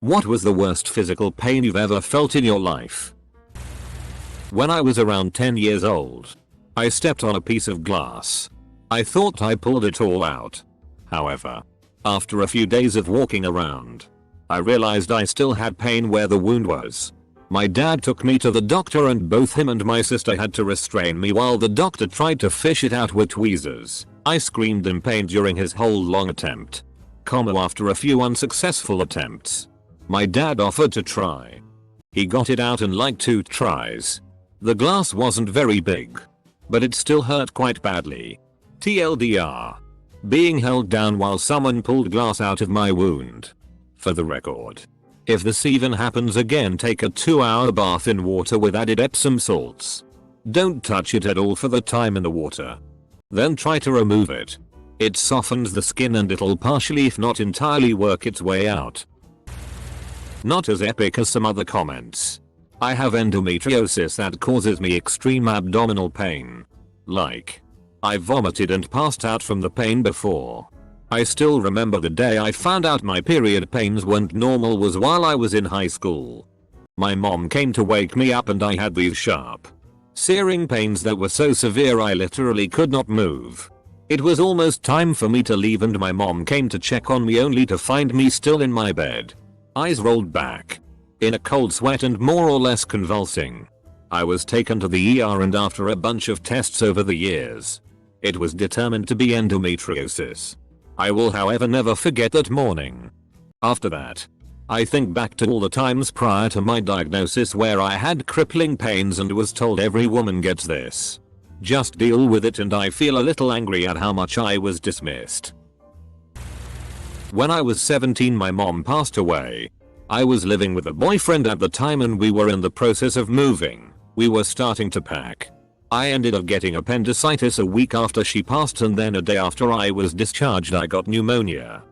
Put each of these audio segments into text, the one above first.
What was the worst physical pain you've ever felt in your life? When I was around 10 years old, I stepped on a piece of glass. I thought I pulled it all out. However, after a few days of walking around, I realized I still had pain where the wound was. My dad took me to the doctor and both him and my sister had to restrain me while the doctor tried to fish it out with tweezers. I screamed in pain during his whole long attempt. After a few unsuccessful attempts, my dad offered to try. He got it out in like 2 tries. The glass wasn't very big, but it still hurt quite badly. TLDR. Being held down while someone pulled glass out of my wound. For the record, if this even happens again, take a 2-hour bath in water with added Epsom salts. Don't touch it at all for the time in the water. Then try to remove it. It softens the skin and it'll partially if not entirely work its way out. Not as epic as some other comments. I have endometriosis that causes me extreme abdominal pain. Like, I vomited and passed out from the pain before. I still remember the day I found out my period pains weren't normal was while I was in high school. My mom came to wake me up and I had these sharp, searing pains that were so severe I literally could not move. It was almost time for me to leave and my mom came to check on me only to find me still in my bed. Eyes rolled back, in a cold sweat and more or less convulsing. I was taken to the ER and after a bunch of tests over the years, it was determined to be endometriosis. I will however never forget that morning. After that, I think back to all the times prior to my diagnosis where I had crippling pains and was told every woman gets this. Just deal with it, and I feel a little angry at how much I was dismissed. When I was 17 my mom passed away. I was living with a boyfriend at the time and we were in the process of moving. We were starting to pack. I ended up getting appendicitis a week after she passed and then a day after I was discharged I got pneumonia.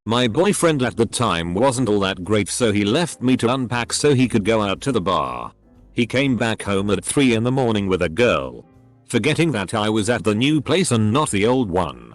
My boyfriend at the time wasn't all that great so he left me to unpack so he could go out to the bar. He came back home at 3 in the morning with a girl, forgetting that I was at the new place and not the old one.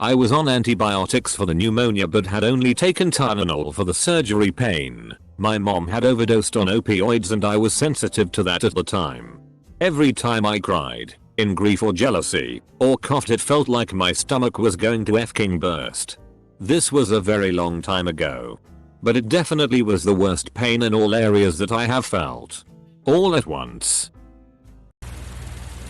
I was on antibiotics for the pneumonia but had only taken Tylenol for the surgery pain. My mom had overdosed on opioids and I was sensitive to that at the time. Every time I cried, in grief or jealousy, or coughed it felt like my stomach was going to f***ing burst. This was a very long time ago. But it definitely was the worst pain in all areas that I have felt. All at once.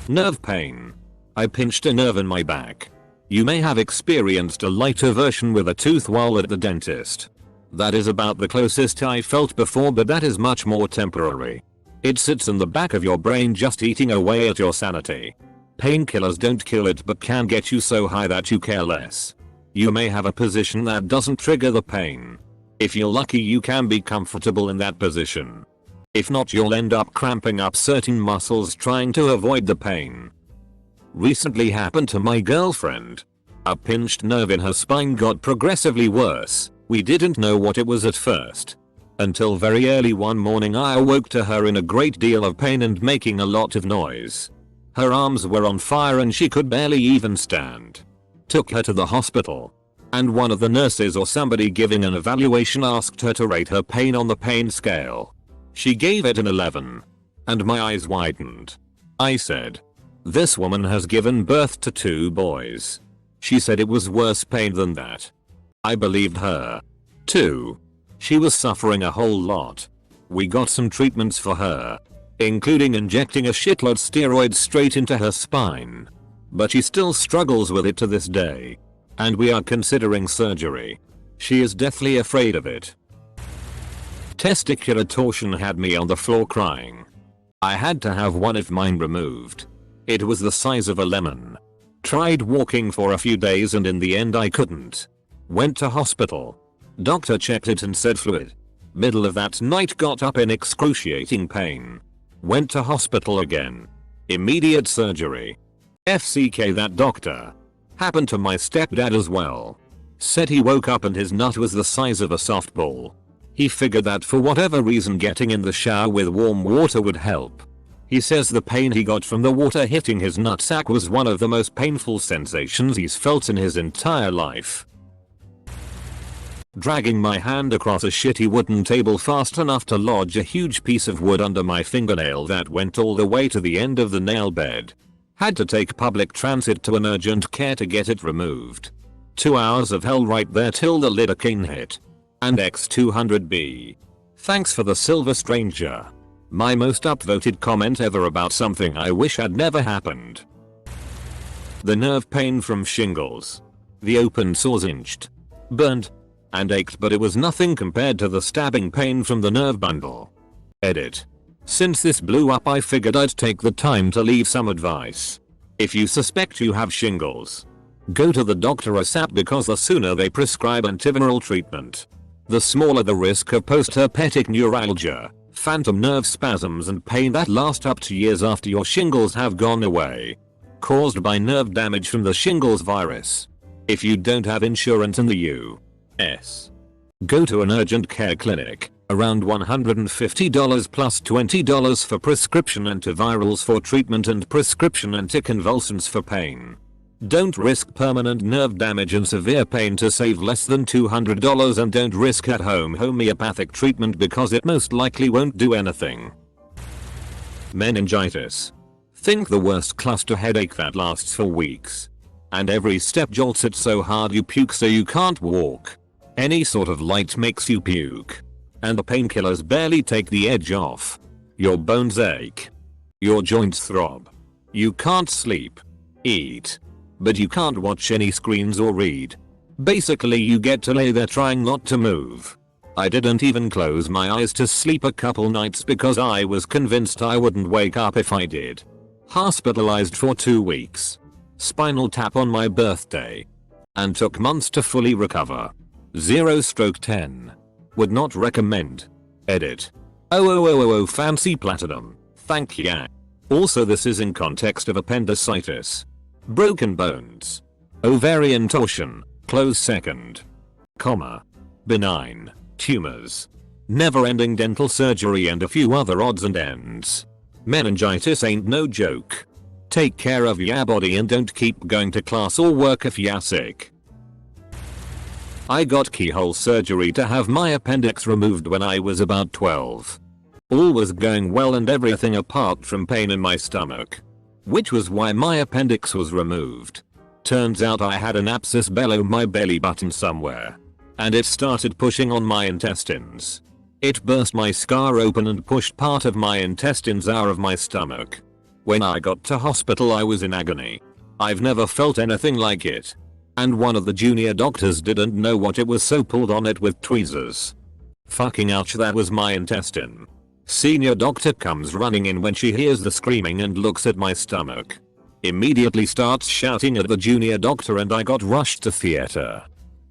Nerve pain. I pinched a nerve in my back. You may have experienced a lighter version with a tooth while at the dentist. That is about the closest I felt before, but that is much more temporary. It sits in the back of your brain just eating away at your sanity. Painkillers don't kill it but can get you so high that you care less. You may have a position that doesn't trigger the pain. If you're lucky you can be comfortable in that position. If not you'll end up cramping up certain muscles trying to avoid the pain. Recently happened to my girlfriend. A pinched nerve in her spine got progressively worse. We didn't know what it was at first. Until very early one morning I awoke to her in a great deal of pain and making a lot of noise. Her arms were on fire and she could barely even stand. Took her to the hospital. And one of the nurses or somebody giving an evaluation asked her to rate her pain on the pain scale. She gave it an 11. And my eyes widened. I said, "This woman has given birth to 2 boys." She said it was worse pain than that. I believed her. 2. She was suffering a whole lot. We got some treatments for her, including injecting a shitload steroids straight into her spine. But she still struggles with it to this day. And we are considering surgery. She is deathly afraid of it. Testicular torsion had me on the floor crying. I had to have one of mine removed. It was the size of a lemon. Tried walking for a few days and in the end I couldn't. Went to hospital. Doctor checked it and said fluid. Middle of that night got up in excruciating pain. Went to hospital again. Immediate surgery. FCK that doctor. Happened to my stepdad as well. Said he woke up and his nut was the size of a softball. He figured that for whatever reason getting in the shower with warm water would help. He says the pain he got from the water hitting his nutsack was one of the most painful sensations he's felt in his entire life. Dragging my hand across a shitty wooden table fast enough to lodge a huge piece of wood under my fingernail that went all the way to the end of the nail bed. Had to take public transit to an urgent care to get it removed. 2 hours of hell right there till the lidocaine hit. And X200B. Thanks for the Silver Stranger. My most upvoted comment ever about something I wish had never happened. The nerve pain from shingles. The open sores inched, burned, and ached, but it was nothing compared to the stabbing pain from the nerve bundle. Edit. Since this blew up, I figured I'd take the time to leave some advice. If you suspect you have shingles, go to the doctor ASAP, because the sooner they prescribe antiviral treatment, the smaller the risk of post-herpetic neuralgia, phantom nerve spasms and pain that last up to years after your shingles have gone away, caused by nerve damage from the shingles virus. If you don't have insurance in the U.S., go to an urgent care clinic, around $150 plus $20 for prescription antivirals for treatment and prescription anticonvulsants for pain. Don't risk permanent nerve damage and severe pain to save less than $200, and don't risk at-home homeopathic treatment because it most likely won't do anything. Meningitis. Think the worst cluster headache that lasts for weeks. And every step jolts it so hard you puke so you can't walk. Any sort of light makes you puke. And the painkillers barely take the edge off. Your bones ache. Your joints throb. You can't sleep, eat, but you can't watch any screens or read. Basically you get to lay there trying not to move. I didn't even close my eyes to sleep a couple nights because I was convinced I wouldn't wake up if I did. Hospitalized for 2 weeks. Spinal tap on my birthday. And took months to fully recover. 0/10. Would not recommend. Edit. Oh fancy platinum. Thank ya. Also this is in context of appendicitis. Broken bones. Ovarian torsion. Close second. Comma. Benign. Tumors. Never-ending dental surgery and a few other odds and ends. Meningitis ain't no joke. Take care of ya body and don't keep going to class or work if ya sick. I got keyhole surgery to have my appendix removed when I was about 12. All was going well and everything apart from pain in my stomach. Which was why my appendix was removed. Turns out I had an abscess below my belly button somewhere. And it started pushing on my intestines. It burst my scar open and pushed part of my intestines out of my stomach. When I got to hospital I was in agony. I've never felt anything like it. And one of the junior doctors didn't know what it was, so pulled on it with tweezers. Fucking ouch, that was my intestine. Senior doctor comes running in when she hears the screaming and looks at my stomach. Immediately starts shouting at the junior doctor and I got rushed to theater.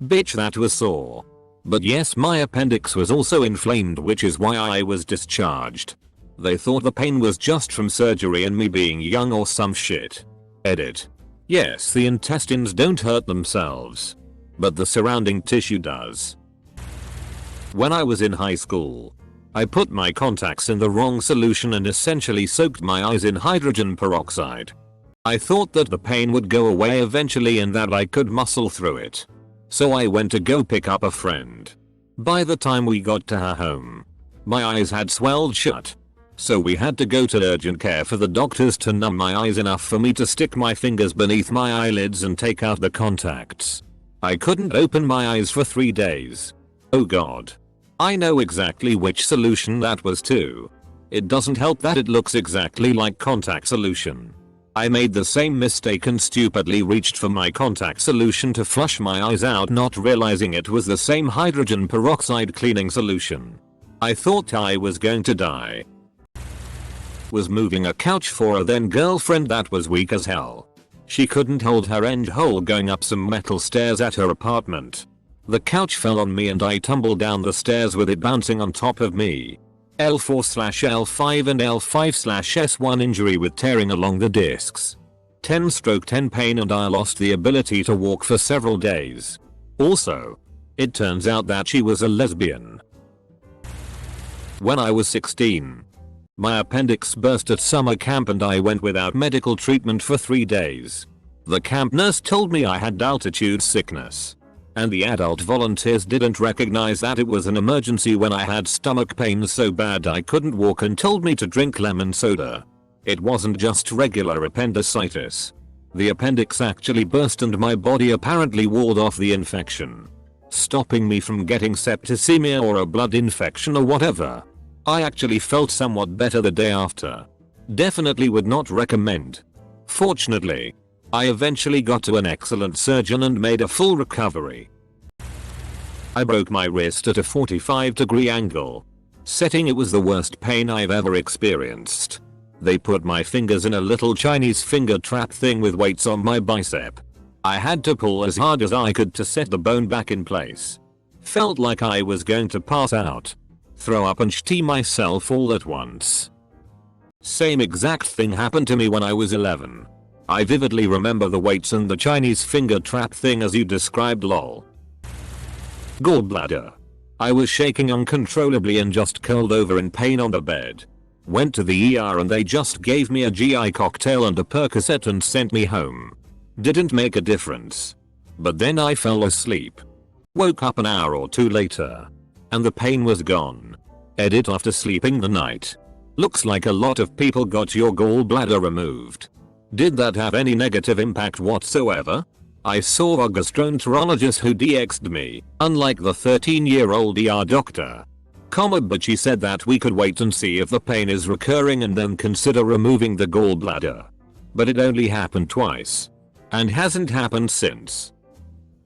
Bitch, that was sore. But yes, my appendix was also inflamed, which is why I was discharged. They thought the pain was just from surgery and me being young or some shit. Edit. Yes, the intestines don't hurt themselves. But the surrounding tissue does. When I was in high school, I put my contacts in the wrong solution and essentially soaked my eyes in hydrogen peroxide. I thought that the pain would go away eventually and that I could muscle through it. So I went to go pick up a friend. By the time we got to her home, my eyes had swelled shut. So we had to go to urgent care for the doctors to numb my eyes enough for me to stick my fingers beneath my eyelids and take out the contacts. I couldn't open my eyes for 3 days. Oh god. I know exactly which solution that was too. It doesn't help that it looks exactly like contact solution. I made the same mistake and stupidly reached for my contact solution to flush my eyes out, not realizing it was the same hydrogen peroxide cleaning solution. I thought I was going to die. Was moving a couch for a then girlfriend that was weak as hell. She couldn't hold her end hole going up some metal stairs at her apartment. The couch fell on me and I tumbled down the stairs with it bouncing on top of me. L4/L5 and L5/S1 injury with tearing along the discs. 10/10 pain and I lost the ability to walk for several days. Also, it turns out that she was a lesbian. When I was 16, my appendix burst at summer camp and I went without medical treatment for 3 days. The camp nurse told me I had altitude sickness. And the adult volunteers didn't recognize that it was an emergency when I had stomach pains so bad I couldn't walk and told me to drink lemon soda. It wasn't just regular appendicitis. The appendix actually burst and my body apparently walled off the infection, stopping me from getting septicemia or a blood infection or whatever. I actually felt somewhat better the day after. Definitely would not recommend. Fortunately, I eventually got to an excellent surgeon and made a full recovery. I broke my wrist at a 45-degree angle. Setting it was the worst pain I've ever experienced. They put my fingers in a little Chinese finger trap thing with weights on my bicep. I had to pull as hard as I could to set the bone back in place. Felt like I was going to pass out, throw up and shit myself all at once. Same exact thing happened to me when I was 11. I vividly remember the weights and the Chinese finger trap thing as you described, lol. Gallbladder. I was shaking uncontrollably and just curled over in pain on the bed. Went to the ER and they just gave me a GI cocktail and a Percocet and sent me home. Didn't make a difference. But then I fell asleep. Woke up an hour or two later. And the pain was gone. Edit after sleeping the night. Looks like a lot of people got your gallbladder removed. Did that have any negative impact whatsoever? I saw a gastroenterologist who DX'd me, unlike the 13-year-old ER doctor. But she said that we could wait and see if the pain is recurring and then consider removing the gallbladder. But it only happened twice. And hasn't happened since.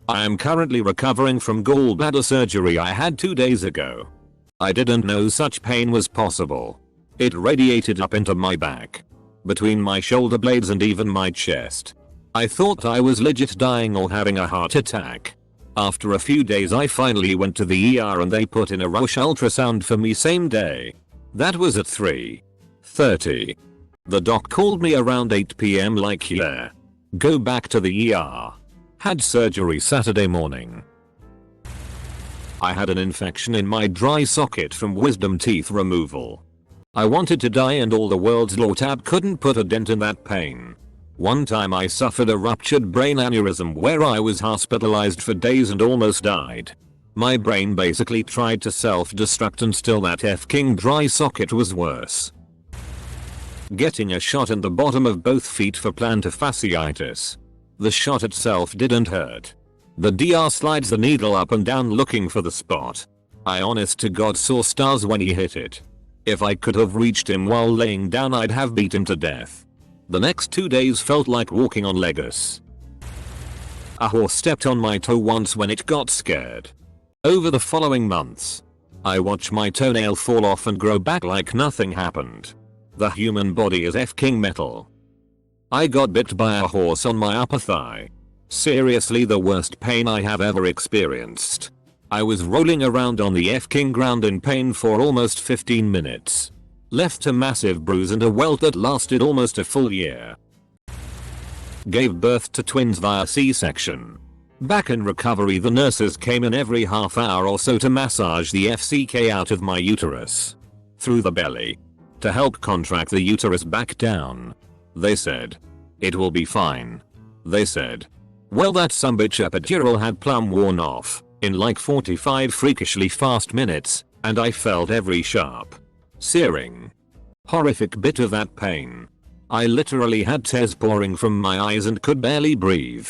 I am currently recovering from gallbladder surgery I had 2 days ago. I didn't know such pain was possible. It radiated up into my back, between my shoulder blades and even my chest. I thought I was legit dying or having a heart attack. After a few days I finally went to the ER and they put in a rush ultrasound for me same day. That was at 3:30. The doc called me around 8 PM like, yeah, go back to the ER. Had surgery Saturday morning. I had an infection in my dry socket from wisdom teeth removal. I wanted to die and all the world's law tab couldn't put a dent in that pain. One time I suffered a ruptured brain aneurysm where I was hospitalized for days and almost died. My brain basically tried to self-destruct and still that f-king dry socket was worse. Getting a shot in the bottom of both feet for plantar fasciitis. The shot itself didn't hurt. The DR slides the needle up and down looking for the spot. I honest to God saw stars when he hit it. If I could have reached him while laying down I'd have beat him to death. The next 2 days felt like walking on Legos. A horse stepped on my toe once when it got scared. Over the following months, I watched my toenail fall off and grow back like nothing happened. The human body is f-king metal. I got bit by a horse on my upper thigh. Seriously the worst pain I have ever experienced. I was rolling around on the f-king ground in pain for almost 15 minutes. Left a massive bruise and a welt that lasted almost a full year. Gave birth to twins via C-section. Back in recovery the nurses came in every half hour or so to massage the FCK out of my uterus. Through the belly. To help contract the uterus back down. They said, it will be fine. They said, well that sumbitch epidural had plumb worn off. In like 45 freakishly fast minutes, and I felt every sharp, searing, horrific bit of that pain. I literally had tears pouring from my eyes and could barely breathe.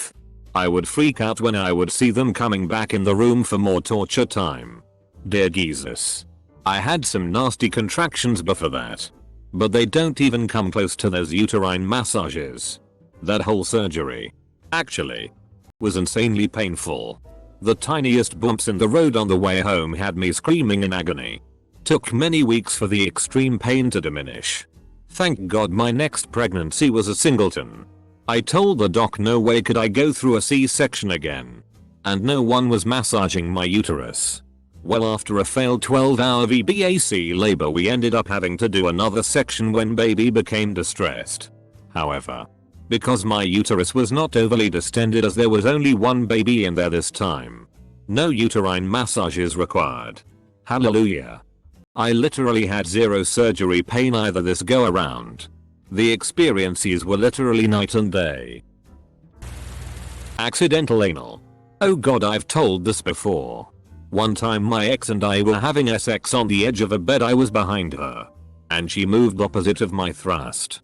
I would freak out when I would see them coming back in the room for more torture time. Dear Jesus. I had some nasty contractions before that. But they don't even come close to those uterine massages. That whole surgery, actually, was insanely painful. The tiniest bumps in the road on the way home had me screaming in agony. Took many weeks for the extreme pain to diminish. Thank God my next pregnancy was a singleton. I told the doc no way could I go through a C-section again. And no one was massaging my uterus. Well after a failed 12-hour VBAC labor we ended up having to do another section when baby became distressed. However, because my uterus was not overly distended as there was only one baby in there this time, no uterine massages required. Hallelujah. I literally had zero surgery pain either this go around. The experiences were literally night and day. Accidental anal. Oh god, I've told this before. One time my ex and I were having sex on the edge of a bed. I was behind her. And she moved opposite of my thrust.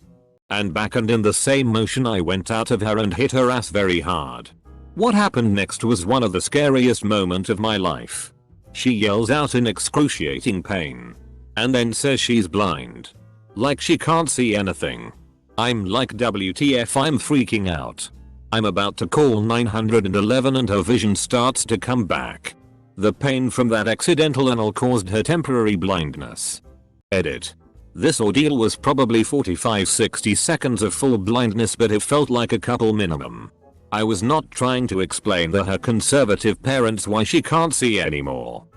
And back, and in the same motion I went out of her and hit her ass very hard. What happened next was one of the scariest moments of my life. She yells out in excruciating pain. And then says she's blind. Like she can't see anything. I'm like, WTF, I'm freaking out. I'm about to call 911 and her vision starts to come back. The pain from that accidental anal caused her temporary blindness. Edit. This ordeal was probably 45-60 seconds of full blindness, but it felt like a couple minimum. I was not trying to explain to her conservative parents why she can't see anymore.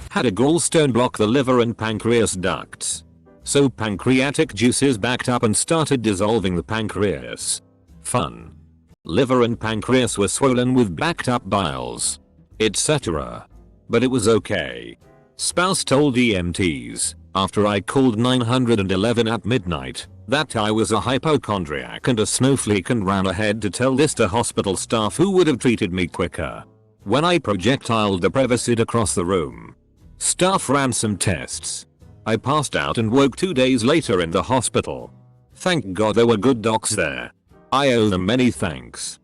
Had a gallstone block the liver and pancreas ducts. So pancreatic juices backed up and started dissolving the pancreas. Fun. Liver and pancreas were swollen with backed up biles. Etc. But it was okay. Spouse told EMTs, after I called 911 at midnight, that I was a hypochondriac and a snowflake, and ran ahead to tell this to hospital staff who would have treated me quicker. When I projectiled the Prevacid across the room, staff ran some tests. I passed out and woke 2 days later in the hospital. Thank God there were good docs there. I owe them many thanks.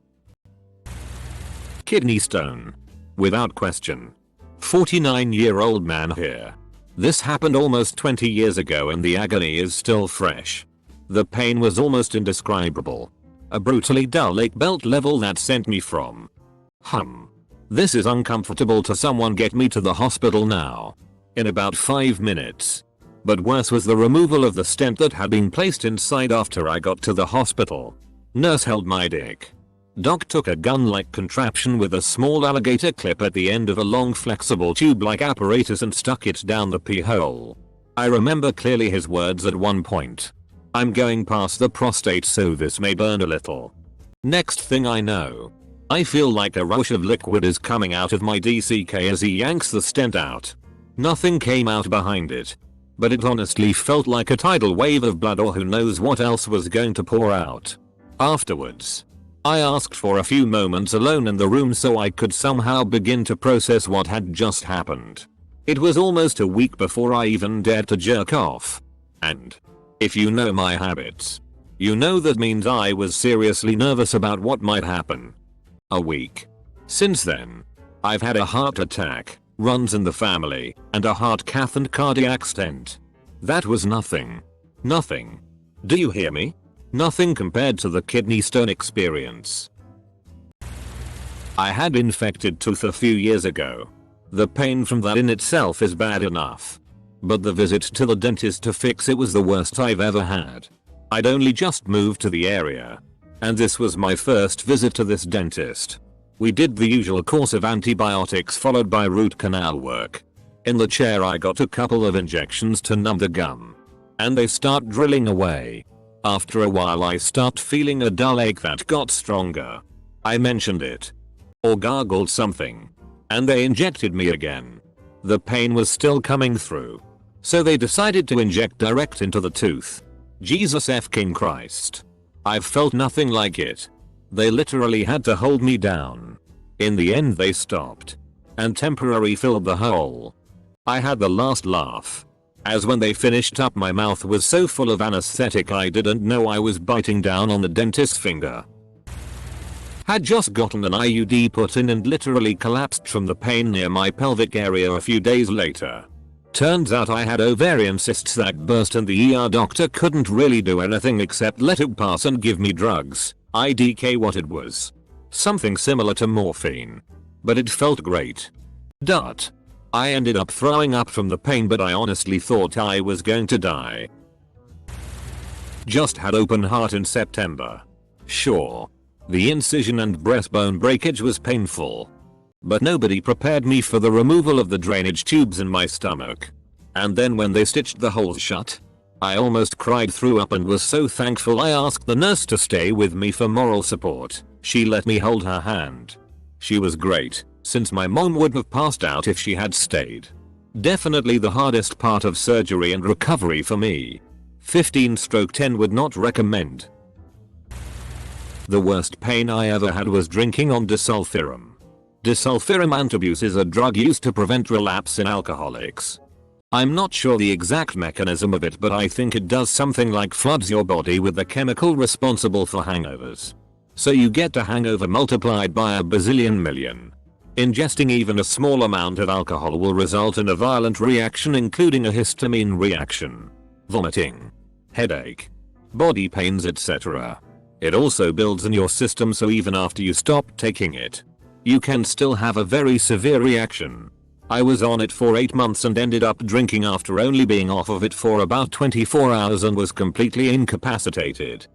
Kidney stone. Without question. 49-year-old man here. This happened almost 20 years ago and the agony is still fresh. The pain was almost indescribable. A brutally dull ache belt level that sent me from this is uncomfortable to someone get me to the hospital now. In about 5 minutes. But worse was the removal of the stent that had been placed inside after I got to the hospital. Nurse held my dick. Doc took a gun-like contraption with a small alligator clip at the end of a long flexible tube-like apparatus and stuck it down the pee hole. I remember clearly his words at one point. I'm going past the prostate so this may burn a little. Next thing I know, I feel like a rush of liquid is coming out of my DCK as he yanks the stent out. Nothing came out behind it. But it honestly felt like a tidal wave of blood, or who knows what else was going to pour out. Afterwards, I asked for a few moments alone in the room so I could somehow begin to process what had just happened. It was almost a week before I even dared to jerk off. And if you know my habits, you know that means I was seriously nervous about what might happen. A week. Since then, I've had a heart attack, runs in the family, and a heart cath and cardiac stent. That was nothing. Nothing. Do you hear me? Nothing compared to the kidney stone experience. I had infected tooth a few years ago. The pain from that in itself is bad enough. But the visit to the dentist to fix it was the worst I've ever had. I'd only just moved to the area. And this was my first visit to this dentist. We did the usual course of antibiotics followed by root canal work. In the chair I got a couple of injections to numb the gum. And they start drilling away. After a while I start feeling a dull ache that got stronger. I mentioned it. Or gargled something. And they injected me again. The pain was still coming through. So they decided to inject direct into the tooth. Jesus F-king Christ. I've felt nothing like it. They literally had to hold me down. In the end they stopped. And temporarily filled the hole. I had the last laugh. As when they finished up, my mouth was so full of anesthetic I didn't know I was biting down on the dentist's finger. Had just gotten an IUD put in and literally collapsed from the pain near my pelvic area a few days later. Turns out I had ovarian cysts that burst and the ER doctor couldn't really do anything except let it pass and give me drugs. IDK what it was. Something similar to morphine. But it felt great. I ended up throwing up from the pain, but I honestly thought I was going to die. Just had open heart in September. Sure. The incision and breastbone breakage was painful. But nobody prepared me for the removal of the drainage tubes in my stomach. And then when they stitched the holes shut, I almost cried, threw up, and was so thankful I asked the nurse to stay with me for moral support. She let me hold her hand. She was great, since my mom would have passed out if she had stayed. Definitely the hardest part of surgery and recovery for me. 15/10 would not recommend. The worst pain I ever had was drinking on disulfiram. Disulfiram antabuse is a drug used to prevent relapse in alcoholics. I'm not sure the exact mechanism of it, but I think it does something like floods your body with the chemical responsible for hangovers. So you get a hangover multiplied by a bazillion million. Ingesting even a small amount of alcohol will result in a violent reaction, including a histamine reaction, vomiting, headache, body pains, etc. It also builds in your system, so even after you stop taking it, you can still have a very severe reaction. I was on it for 8 months and ended up drinking after only being off of it for about 24 hours and was completely incapacitated.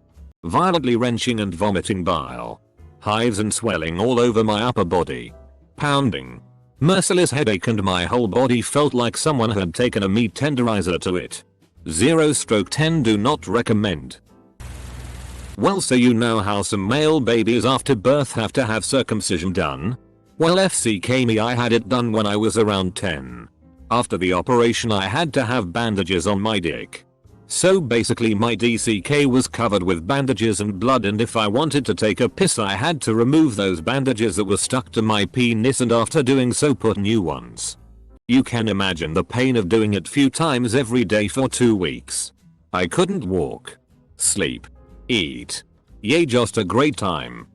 Violently wrenching and vomiting bile. Hives and swelling all over my upper body. Pounding. Merciless headache, and my whole body felt like someone had taken a meat tenderizer to it. 0/10 do not recommend. Well, so you know how some male babies after birth have to have circumcision done? Well, FCK me, I had it done when I was around 10. After the operation I had to have bandages on my dick. So basically my DCK was covered with bandages and blood, and if I wanted to take a piss I had to remove those bandages that were stuck to my penis, and after doing so put new ones. You can imagine the pain of doing it few times every day for 2 weeks. I couldn't walk, sleep, eat. Yay, just a great time.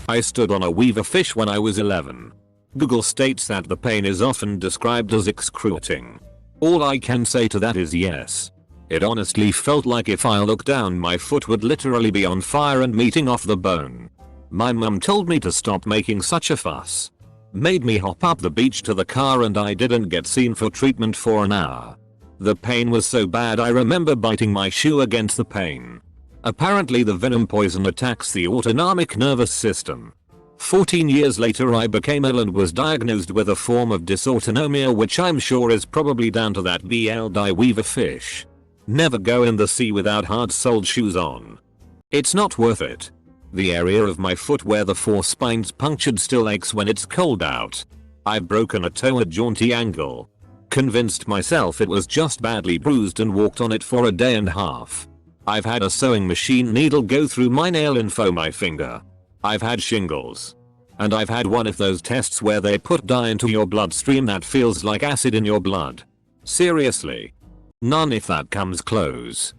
I stood on a weaver fish when I was 11. Google states that the pain is often described as excruciating. All I can say to that is yes. It honestly felt like if I looked down my foot would literally be on fire and meeting off the bone. My mum told me to stop making such a fuss. Made me hop up the beach to the car, and I didn't get seen for treatment for an hour. The pain was so bad I remember biting my shoe against the pain. Apparently the venom poison attacks the autonomic nervous system. 14 years later I became ill and was diagnosed with a form of dysautonomia, which I'm sure is probably down to that BLD weaver fish. Never go in the sea without hard-soled shoes on. It's not worth it. The area of my foot where the 4 spines punctured still aches when it's cold out. I've broken a toe at jaunty angle. Convinced myself it was just badly bruised and walked on it for a day and a half. I've had a sewing machine needle go through my nail and foam my finger. I've had shingles. And I've had one of those tests where they put dye into your bloodstream that feels like acid in your blood. Seriously. None if that comes close.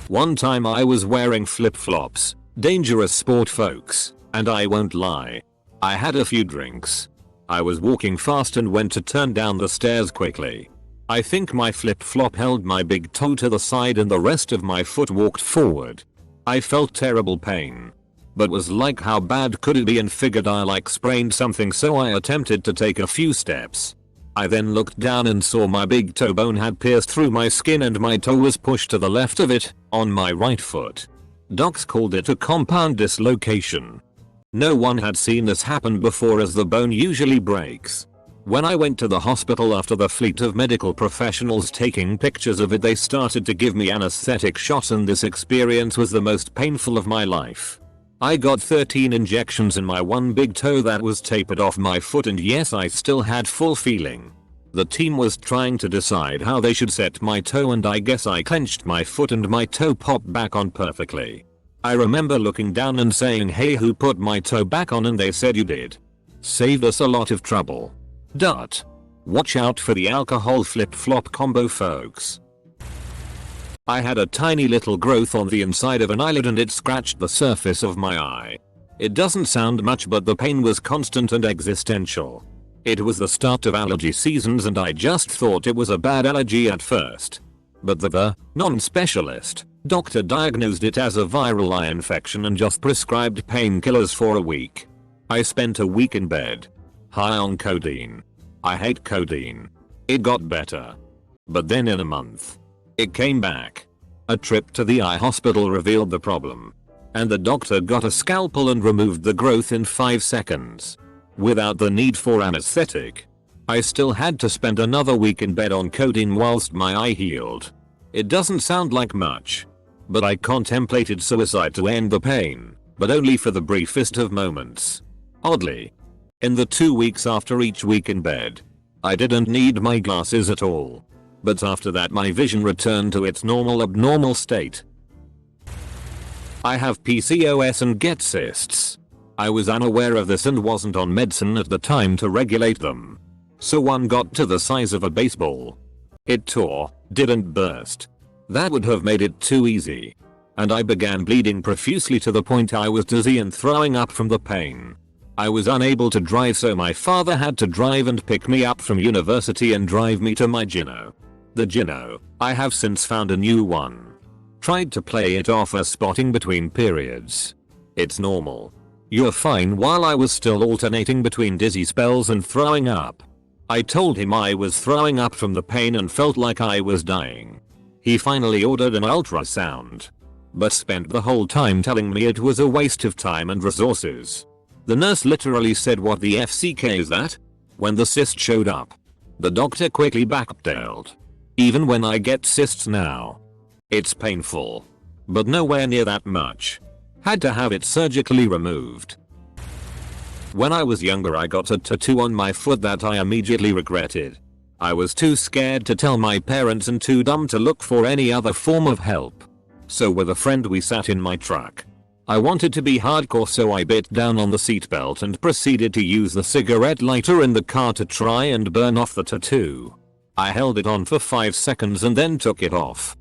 One time I was wearing flip-flops. Dangerous sport, folks, and I won't lie. I had a few drinks. I was walking fast and went to turn down the stairs quickly. I think my flip-flop held my big toe to the side and the rest of my foot walked forward. I felt terrible pain. But was like, how bad could it be, and figured I like sprained something, so I attempted to take a few steps. I then looked down and saw my big toe bone had pierced through my skin and my toe was pushed to the left of it, on my right foot. Docs called it a compound dislocation. No one had seen this happen before, as the bone usually breaks. When I went to the hospital after the fleet of medical professionals taking pictures of it, they started to give me anesthetic shots, and this experience was the most painful of my life. I got 13 injections in my one big toe that was tapered off my foot, and yes, I still had full feeling. The team was trying to decide how they should set my toe, and I guess I clenched my foot and my toe popped back on perfectly. I remember looking down and saying, "Hey, who put my toe back on?" and they said, "You did. Saved us a lot of trouble." Watch out for the alcohol flip-flop combo, folks. I had a tiny little growth on the inside of an eyelid and it scratched the surface of my eye. It doesn't sound much, but the pain was constant and existential. It was the start of allergy seasons and I just thought it was a bad allergy at first. But the non-specialist doctor diagnosed it as a viral eye infection and just prescribed painkillers for a week. I spent a week in bed, high on codeine. I hate codeine. It got better. But then in a month, it came back. A trip to the eye hospital revealed the problem. And the doctor got a scalpel and removed the growth in 5 seconds. Without the need for anesthetic. I still had to spend another week in bed on codeine whilst my eye healed. It doesn't sound like much. But I contemplated suicide to end the pain. But only for the briefest of moments. Oddly. In the 2 weeks after each week in bed, I didn't need my glasses at all. But after that my vision returned to its normal abnormal state. I have PCOS and get cysts. I was unaware of this and wasn't on medicine at the time to regulate them. So one got to the size of a baseball. It tore, didn't burst. That would have made it too easy. And I began bleeding profusely to the point I was dizzy and throwing up from the pain. I was unable to drive, so my father had to drive and pick me up from university and drive me to my gyno. The gyno, I have since found a new one. Tried to play it off as spotting between periods. It's normal. You're fine, while I was still alternating between dizzy spells and throwing up. I told him I was throwing up from the pain and felt like I was dying. He finally ordered an ultrasound, but spent the whole time telling me it was a waste of time and resources. The nurse literally said, "What the FCK is that?" when the cyst showed up. The doctor quickly backpedaled. Even when I get cysts now, it's painful, but nowhere near that much. Had to have it surgically removed. When I was younger, I got a tattoo on my foot that I immediately regretted. I was too scared to tell my parents and too dumb to look for any other form of help. So with a friend we sat in my truck. I wanted to be hardcore, so I bit down on the seatbelt and proceeded to use the cigarette lighter in the car to try and burn off the tattoo. I held it on for 5 seconds and then took it off.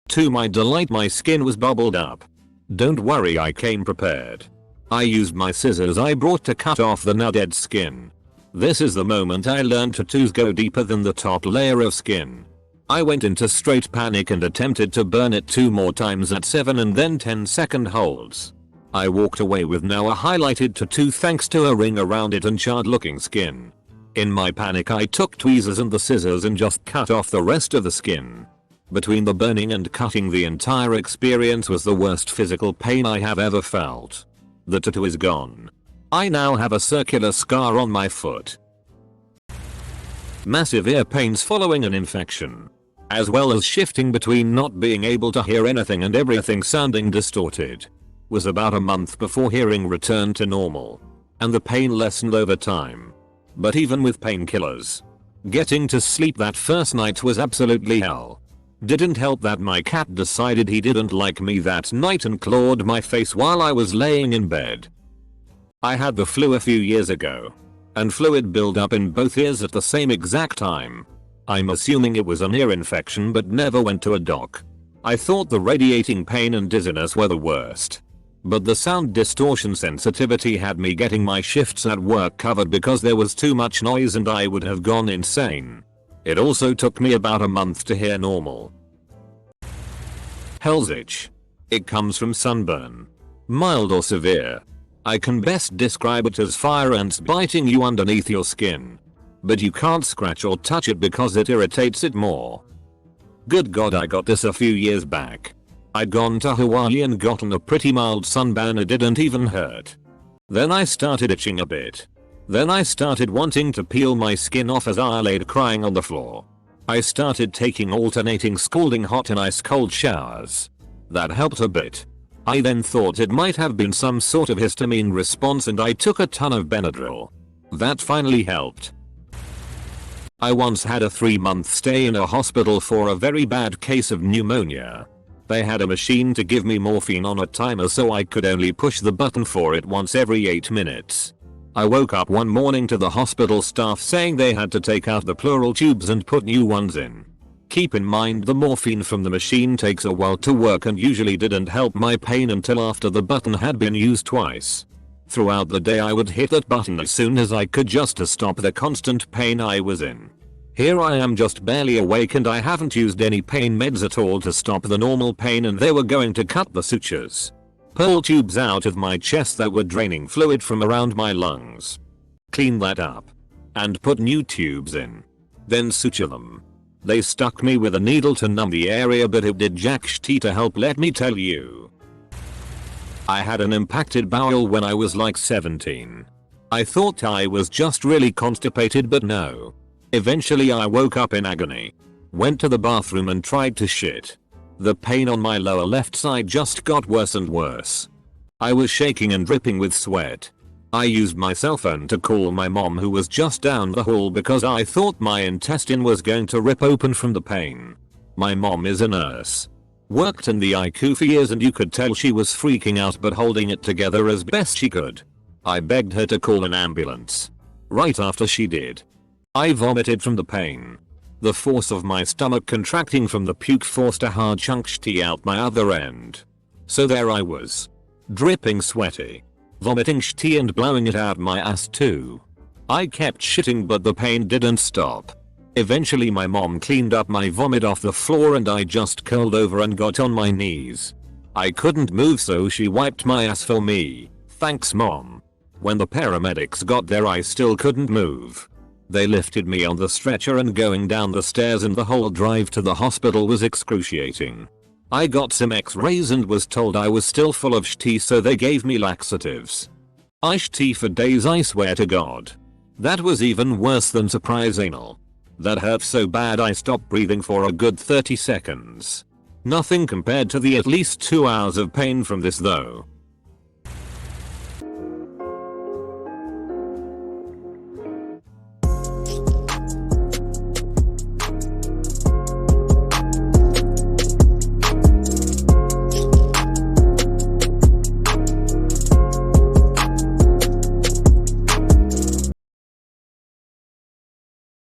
To my delight, my skin was bubbled up. Don't worry, I came prepared. I used my scissors I brought to cut off the now dead skin. This is the moment I learned tattoos go deeper than the top layer of skin. I went into straight panic and attempted to burn it 2 more times at 7 and then 10-second holds. I walked away with now a highlighted tattoo thanks to a ring around it and charred looking skin. In my panic, I took tweezers and the scissors and just cut off the rest of the skin. Between the burning and cutting, the entire experience was the worst physical pain I have ever felt. The tattoo is gone. I now have a circular scar on my foot. Massive ear pains following an infection, as well as shifting between not being able to hear anything and everything sounding distorted. Was about a month before hearing returned to normal, and the pain lessened over time. But even with painkillers, getting to sleep that first night was absolutely hell. Didn't help that my cat decided he didn't like me that night and clawed my face while I was laying in bed. I had the flu a few years ago, and fluid build up in both ears at the same exact time. I'm assuming it was an ear infection, but never went to a doc. I thought the radiating pain and dizziness were the worst, but the sound distortion sensitivity had me getting my shifts at work covered because there was too much noise and I would have gone insane. It also took me about a month to hear normal. Hell's itch. It comes from sunburn. Mild or severe. I can best describe it as fire ants biting you underneath your skin. But you can't scratch or touch it because it irritates it more. Good God, I got this a few years back. I'd gone to Hawaii and gotten a pretty mild sunburn. It didn't even hurt. Then I started itching a bit. Then I started wanting to peel my skin off as I laid crying on the floor. I started taking alternating scalding hot and ice cold showers. That helped a bit. I then thought it might have been some sort of histamine response and I took a ton of Benadryl. That finally helped. I once had a 3-month stay in a hospital for a very bad case of pneumonia. They had a machine to give me morphine on a timer, so I could only push the button for it once every 8 minutes. I woke up one morning to the hospital staff saying they had to take out the pleural tubes and put new ones in. Keep in mind the morphine from the machine takes a while to work and usually didn't help my pain until after the button had been used twice. Throughout the day I would hit that button as soon as I could just to stop the constant pain I was in. Here I am just barely awake and I haven't used any pain meds at all to stop the normal pain, and they were going to cut the sutures. Pull tubes out of my chest that were draining fluid from around my lungs. Clean that up. And put new tubes in. Then suture them. They stuck me with a needle to numb the area, but it did jack shit to help, let me tell you. I had an impacted bowel when I was like 17. I thought I was just really constipated, but no. Eventually I woke up in agony. Went to the bathroom and tried to shit. The pain on my lower left side just got worse and worse. I was shaking and dripping with sweat. I used my cell phone to call my mom, who was just down the hall, because I thought my intestine was going to rip open from the pain. My mom is a nurse. Worked in the IQ for years and you could tell she was freaking out but holding it together as best she could. I begged her to call an ambulance. Right after she did, I vomited from the pain. The force of my stomach contracting from the puke forced a hard chunk shitty out my other end. So there I was, dripping sweaty, vomiting shitty and blowing it out my ass too. I kept shitting but the pain didn't stop. Eventually my mom cleaned up my vomit off the floor and I just curled over and got on my knees. I couldn't move so she wiped my ass for me. Thanks mom. When the paramedics got there I still couldn't move. They lifted me on the stretcher and going down the stairs and the whole drive to the hospital was excruciating. I got some x-rays and was told I was still full of shitty so they gave me laxatives. I shitty for days I swear to God. That was even worse than surprise anal. That hurt so bad I stopped breathing for a good 30 seconds. Nothing compared to the at least 2 hours of pain from this though.